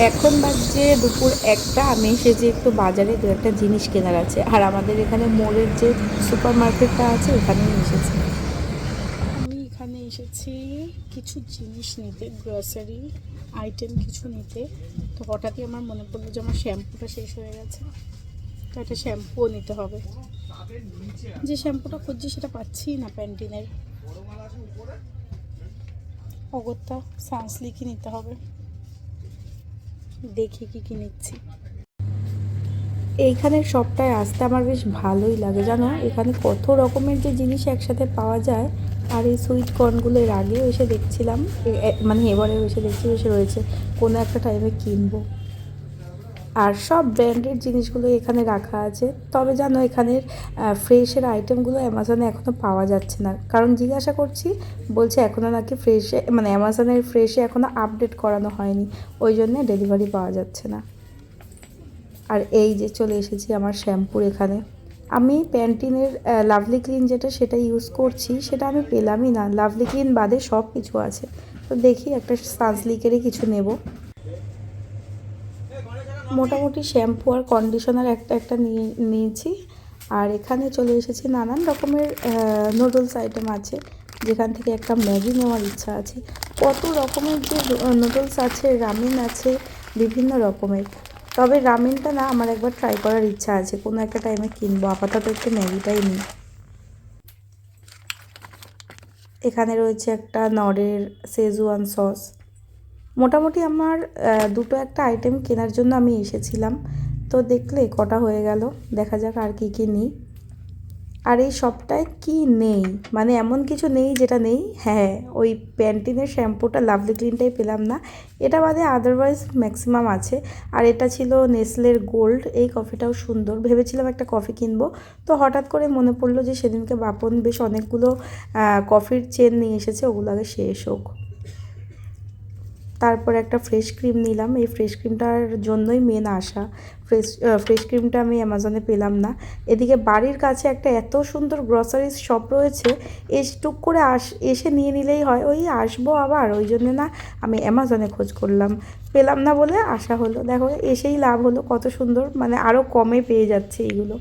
এখন বাজে দুপুর একটা। আমি এসেছি একটু বাজারে, দু একটা জিনিস কেনার আছে। আর আমাদের এখানে মোড়ের যে সুপার মার্কেটটা আছে ওখানেই এসেছি। আমি এখানে এসেছি কিছু জিনিস নিতে, গ্রসারি আইটেম কিছু নিতে। তো হঠাৎই আমার মনে পড়লো যে আমার শ্যাম্পুটা শেষ হয়ে গেছে, তো একটা শ্যাম্পুও নিতে হবে। যে শ্যাম্পুটা খুঁজছি সেটা পাচ্ছি না, প্যান্টিনের অগত্যা সানসিল্কই নিতে হবে। দেখি কি কি নিচ্ছি। এইখানের শপটায় আসতে আমার বেশ ভালোই লাগে, জানো এখানে কত রকমের যে জিনিস একসাথে পাওয়া যায়। আর এই সুইট কর্নগুলো এর আগেও এসে দেখছিলাম, মানে এবারেও এসে দেখছি এসে রয়েছে, কোনো একটা টাইমে কিনবো। আর সব ব্র্যান্ডেড জিনিসগুলো এখানে রাখা আছে। তবে জানো এখানের ফ্রেশের আইটেমগুলো অ্যামাজনে এখনও পাওয়া যাচ্ছে না, কারণ জিজ্ঞাসা করছি বলছে এখনও নাকি ফ্রেশে, মানে অ্যামাজনের ফ্রেশে এখনও আপডেট করানো হয়নি, ওই জন্যে ডেলিভারি পাওয়া যাচ্ছে না। আর এই যে চলে এসেছি আমার শ্যাম্পুর এখানে। আমি প্যান্টিনের লাভলি ক্লিন যেটা সেটা ইউজ করছি, সেটা আমি পেলামই না। লাভলি ক্লিন বাদে সব কিছু আছে, তো দেখি একটা সানসিল্কেরই কিছু নেব। মোটামুটি শ্যাম্পু আর কন্ডিশনার একটা একটা নিয়েছি। আর এখানে চলে এসেছি, নানান রকমের নুডলস আইটেম আছে, যেখান থেকে একটা ম্যাগি নেওয়ার ইচ্ছা আছে। কত রকমের যে নুডলস আছে, রামেন আছে, বিভিন্ন রকমের। তবে রামেনটা না, আমার একবার ট্রাই করার ইচ্ছা আছে, কোনো একটা টাইমে কিনবো। আপাতত একটু ম্যাগিটাই নিই। এখানে রয়েছে একটা নরের শেজওয়ান সস। মোটামুটি আমার দুটো একটা আইটেম কেনার জন্য আমি এসেছিলাম, তো দেখলে কটা হয়ে গেল। দেখা যাক আর কি কি নিই। আর এই সবটায় কি নেই, মানে এমন কিছু নেই যেটা নেই। হ্যাঁ, ওই প্যান্টিনের শ্যাম্পুটা লাভলি ক্লিনটাই পেলাম না, এটা বাদে আদারওয়াইজ ম্যাক্সিমাম আছে। আর এটা ছিল নেসলের গোল্ড, এই কফিটাও সুন্দর। ভেবেছিলাম একটা কফি কিনবো, তো হঠাৎ করে মনে পড়লো যে সেদিনকে বাপন বেশ অনেকগুলো কফির চেন নিয়ে এসেছে, ওগুলো আগে শেষ হোক। তারপর একটা ফ্রেশ ক্রিম নিলাম, এই ফ্রেশ ক্রিমটার জন্যই মেন আসা। ফ্রেশ ক্রিমটা আমি অ্যামাজনে পেলাম না। এদিকে বাড়ির কাছে একটা এত সুন্দর গ্রসারিজ শপ রয়েছে, টুক করে এসে নিয়ে নিলেই হয়। ওই আসবো আবার, ওই জন্য না আমি অ্যামাজনে খোঁজ করলাম, পেলাম না বলে আসা হলো। দেখো এসেই লাভ হলো, কত সুন্দর, মানে আরও কমে পেয়ে যাচ্ছে এইগুলো।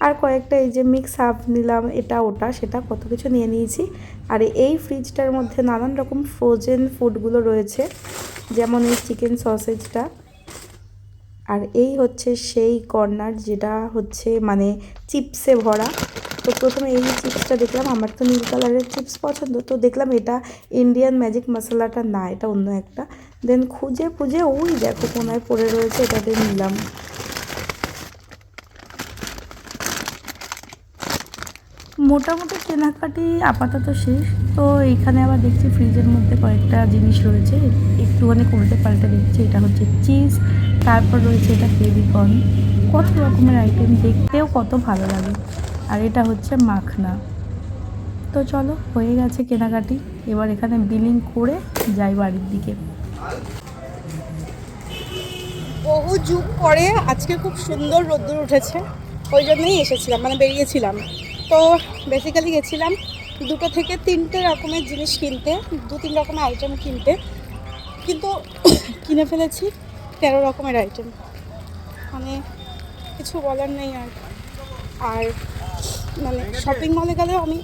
আর কয়েকটা এই যে মিক্স আপ নিলাম, এটা ওটা সেটা কত কিছু নিয়ে নিয়েছি। আর এই ফ্রিজটার মধ্যে নানান রকম ফ্রোজেন ফুডগুলো রয়েছে, যেমন এই চিকেন সসেজটা। আর এই হচ্ছে সেই কর্নার যেটা হচ্ছে মানে চিপসে ভরা। তো প্রথমে এই চিপসটা দেখলাম, আমার তো নীল কালারের চিপস পছন্দ, তো দেখলাম এটা ইন্ডিয়ান ম্যাজিক মশলাটা না, এটা অন্য একটা। দেন খুঁজে খুঁজে ওই দেখো কোনায় পড়ে রয়েছে, এটাতে নিলাম। মোটামুটি কেনাকাটি আপাতত শেষ। তো এইখানে আবার দেখছি ফ্রিজের মধ্যে কয়েকটা জিনিস রয়েছে, একটুখানি উল্টে পাল্টে দেখছি। এটা হচ্ছে চিজ, তারপর রয়েছে এটা বেবিকর্ন, কত রকমের আইটেম, দেখতেও কত ভালো লাগে। আর এটা হচ্ছে মাখনা। তো চলো, হয়ে গেছে কেনাকাটি, এবার এখানে বিলিং করে যাই বাড়ির দিকে। বহু যুগ পরে আজকে খুব সুন্দর রোদ্দুর উঠেছে, ওই জন্যই এসেছিলাম, মানে বেরিয়েছিলাম। তো বেসিক্যালি গেছিলাম দুটো থেকে তিনটে রকমের জিনিস কিনতে, দু তিন রকমের আইটেম কিনতে, কিন্তু কিনে ফেলেছি 13 রকমের আইটেম, মানে কিছু বলার নেই আর। আর মানে শপিং মলে গেলেও আমি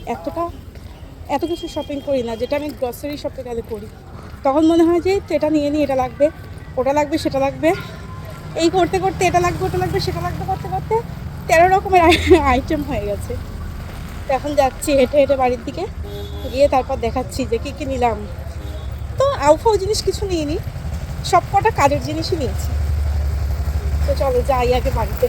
এত কিছু শপিং করি না, যেটা আমি গ্রসারি শপে গেলে করি। তখন মনে হয় যে এটা নিয়ে নিই, এটা লাগবে, ওটা লাগবে, সেটা লাগবে, এই করতে করতে এটা লাগবে, ওটা লাগবে, সেটা লাগবে, করতে করতে 13 রকমের আইটেম হয়ে গেছে। তো এখন যাচ্ছি হেঁটে হেঁটে বাড়ির দিকে, গিয়ে তারপর দেখাচ্ছি যে কী কী নিলাম। তো আউফাউ জিনিস কিছু নিইনি, সব কটা কাজের জিনিসই নিয়েছি। তো চলো যাই আগে বাড়িতে।